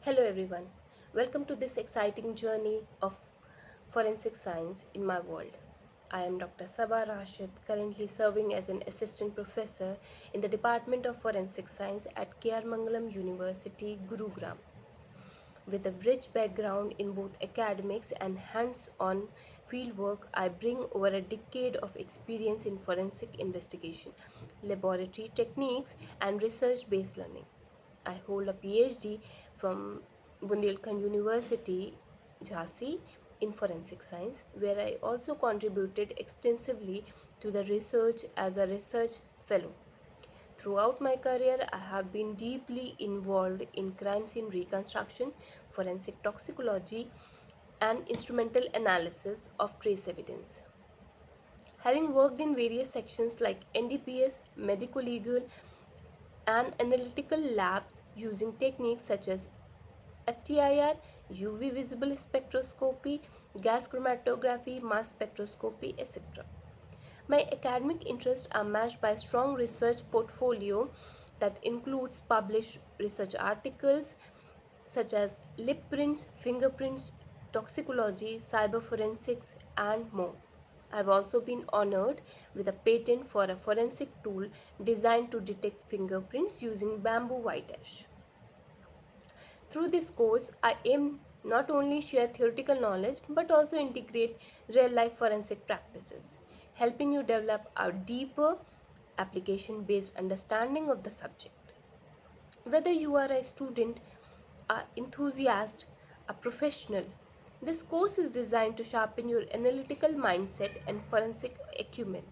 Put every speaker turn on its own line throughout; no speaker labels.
Hello everyone, welcome to this exciting journey of forensic science in my world. I am Dr. Saba Rashid, currently serving as an assistant professor in the Department of Forensic Science at Mangalam University, Gurugram. With a rich background in both academics and hands-on fieldwork, I bring over a decade of experience in forensic investigation, laboratory techniques, and research-based learning. I hold a PhD from Bundelkhand University, Jhansi, in forensic science, where I also contributed extensively to the research as a research fellow. Throughout my career, I have been deeply involved in crime scene reconstruction, forensic toxicology, and instrumental analysis of trace evidence. Having worked in various sections like NDPS, medico legal, and analytical labs using techniques such as FTIR, UV visible spectroscopy, gas chromatography, mass spectroscopy, etc. My academic interests are matched by a strong research portfolio that includes published research articles such as lip prints, fingerprints, toxicology, cyber forensics, and more. I've also been honored with a patent for a forensic tool designed to detect fingerprints using bamboo white ash. Through this course, I aim not only share theoretical knowledge but also integrate real life forensic practices, helping you develop a deeper application based understanding of the subject. Whether you are a student, an enthusiast, a professional, this course is designed to sharpen your analytical mindset and forensic acumen.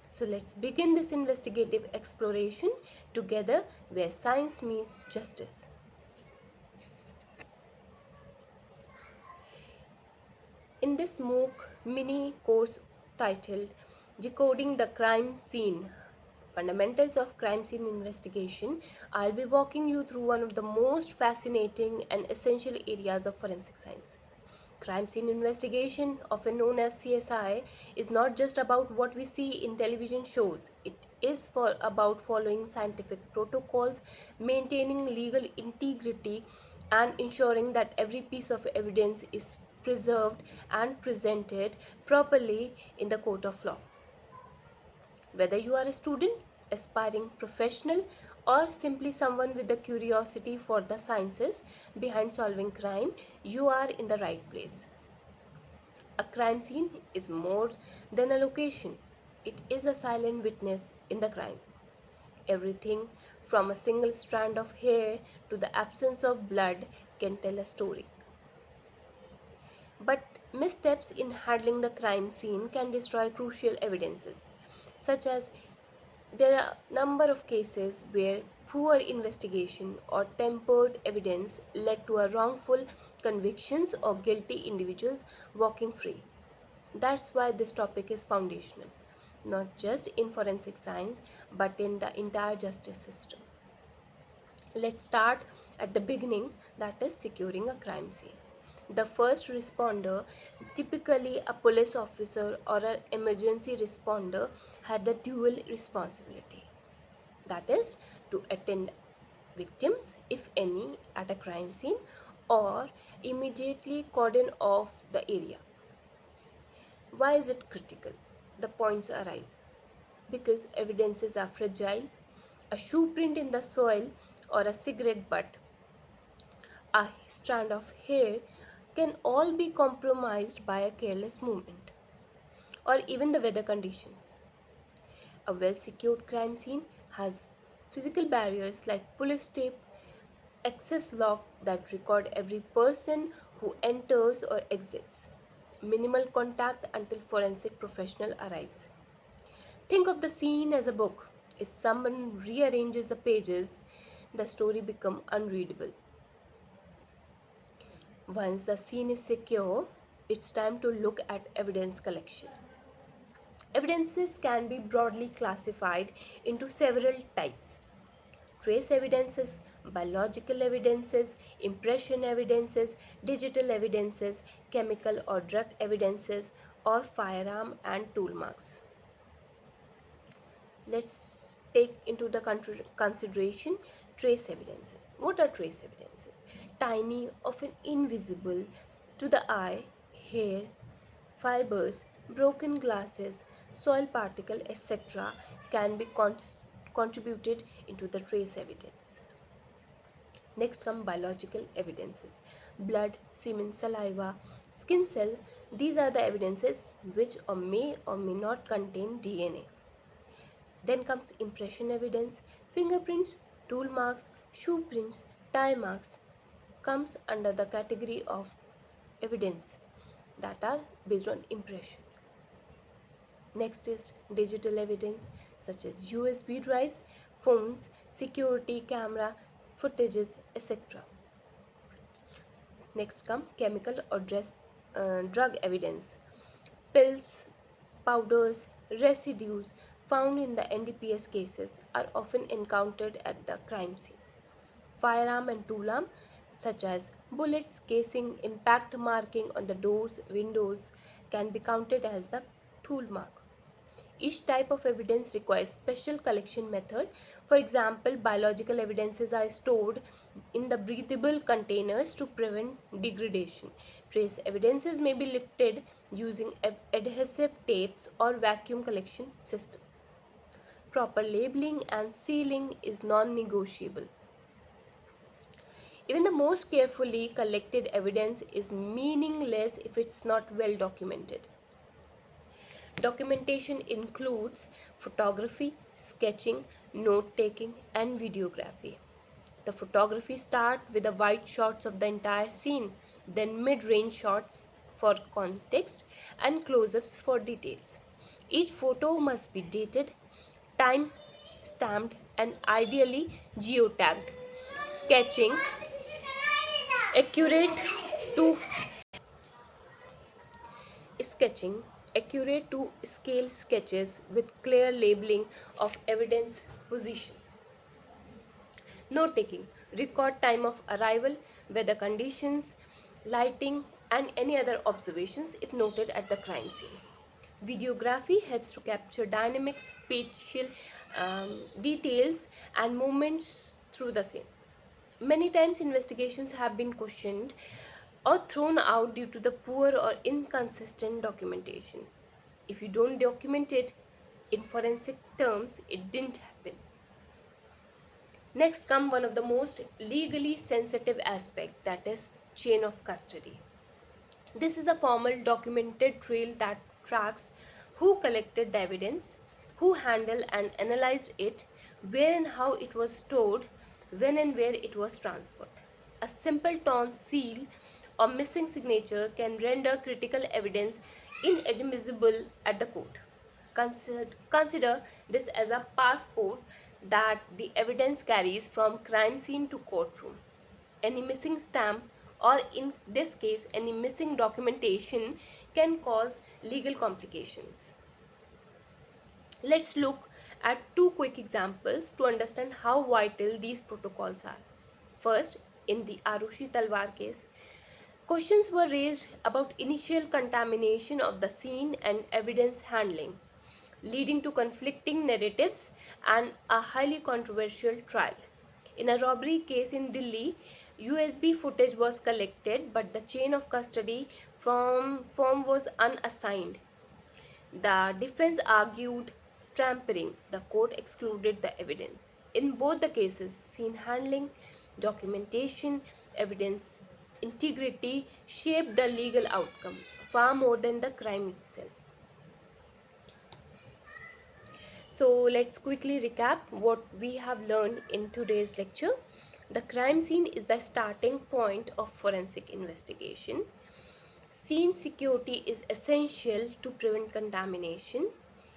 So let's begin this investigative exploration together where science meets justice. In this MOOC mini course titled Decoding the Crime Scene, Fundamentals of Crime Scene Investigation, I'll be walking you through one of the most fascinating and essential areas of forensic science. Crime scene investigation, often known as CSI, is not just about what we see in television shows. It is about following scientific protocols, maintaining legal integrity, and ensuring that every piece of evidence is preserved and presented properly in the court of law. Whether you are a student, aspiring professional, or simply someone with a curiosity for the sciences behind solving crime, you are in the right place. A crime scene is more than a location, it is a silent witness in the crime. Everything from a single strand of hair to the absence of blood can tell a story. But missteps in handling the crime scene can destroy crucial evidences, such as there are a number of cases where poor investigation or tempered evidence led to a wrongful convictions or guilty individuals walking free. That's why this topic is foundational, not just in forensic science but in the entire justice system. Let's start at the beginning, that is securing a crime scene. The first responder, typically a police officer or an emergency responder, had the dual responsibility. That is to attend victims, if any, at a crime scene or immediately cordon off the area. Why is it critical? The points arises because evidences are fragile. A shoe print in the soil or a cigarette butt, a strand of hair can all be compromised by a careless movement or even the weather conditions. A well secured crime scene has physical barriers like police tape, access log that record every person who enters or exits, minimal contact until forensic professional arrives. Think of the scene as a book. If someone rearranges the pages, the story becomes unreadable. Once the scene is secure, it's time to look at evidence collection. Evidences can be broadly classified into several types: trace evidences, biological evidences, impression evidences, digital evidences, chemical or drug evidences, or firearm and tool marks. Let's take into the consideration Trace evidences. What are trace evidences? Tiny, often invisible to the eye, hair, fibers, broken glasses, soil particle, etc. can be contributed into the trace evidence. Next come biological evidences. Blood, semen, saliva, skin cell. These are the evidences which may or may not contain DNA. Then comes impression evidence. Fingerprints, tool marks, shoe prints, tie marks comes under the category of evidence that are based on impression. Next is digital evidence such as USB drives, phones, security camera, footages, etc. Next come chemical or drug evidence. Pills, powders, residues found in the NDPS cases are often encountered at the crime scene. Firearm and tool arm such as bullets, casing, impact marking on the doors, windows can be counted as the tool mark. Each type of evidence requires special collection method. For example, biological evidences are stored in the breathable containers to prevent degradation. Trace evidences may be lifted using adhesive tapes or vacuum collection system. Proper labeling and sealing is non-negotiable. Even the most carefully collected evidence is meaningless if it's not well documented. Documentation includes photography, sketching, note-taking, and videography. The photography starts with the wide shots of the entire scene, then mid-range shots for context and close-ups for details. Each photo must be dated, time-stamped, and ideally geotagged. Sketching, accurate to sketching accurate to scale sketches with clear labeling of evidence position. Note taking, record time of arrival, weather conditions, lighting, and any other observations if noted at the crime scene. Videography helps to capture dynamic spatial details and movements through the scene. Many times investigations have been questioned or thrown out due to the poor or inconsistent documentation. If you don't document it, in forensic terms, it didn't happen. Next come one of the most legally sensitive aspect, that is chain of custody. This is a formal documented trail that tracks who collected the evidence, who handled and analyzed it, where and how it was stored, when and where it was transferred. A simple torn seal or missing signature can render critical evidence inadmissible at the court. Consider this as a passport that the evidence carries from crime scene to courtroom. Any missing stamp, or in this case any missing documentation, can cause legal complications. Let's look at two quick examples to understand how vital these protocols are. First, in the Arushi Talwar case, questions were raised about initial contamination of the scene and evidence handling, leading to conflicting narratives and a highly controversial trial. In a robbery case in Delhi, USB footage was collected, but the chain of custody form was unassigned. The defense argued tampering. The court excluded the evidence. In both the cases, scene handling, documentation, evidence integrity shaped the legal outcome far more than the crime itself. So let's quickly recap what we have learned in today's lecture. The crime scene is the starting point of forensic investigation. Scene security is essential to prevent contamination.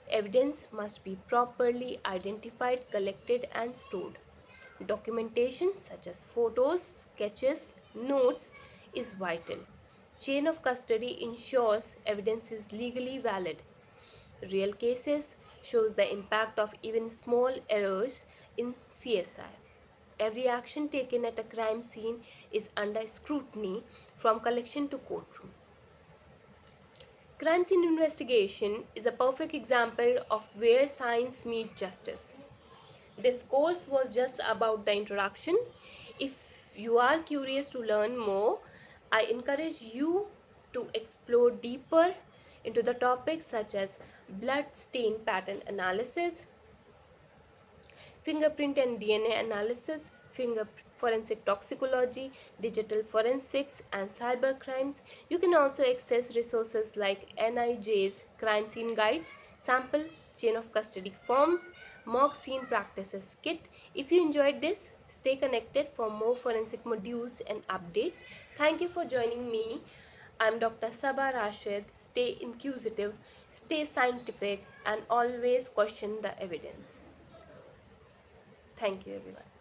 Evidence must be properly identified, collected, and stored. Documentation such as photos, sketches, notes is vital. Chain of custody ensures evidence is legally valid. Real cases shows the impact of even small errors in CSI. Every action taken at a crime scene is under scrutiny from collection to courtroom. Crime scene investigation is a perfect example of where science meets justice. This course was just about the introduction. If you are curious to learn more, I encourage you to explore deeper into the topics such as blood stain pattern analysis, fingerprint and DNA analysis, forensic toxicology, digital forensics, and cyber crimes. You can also access resources like NIJ's crime scene guides, sample chain of custody forms, mock scene practices kit. If you enjoyed this, stay connected for more forensic modules and updates. Thank you for joining me. I'm Dr. Saba Rashid. Stay inquisitive, stay scientific, and always question the evidence. Thank you, everyone.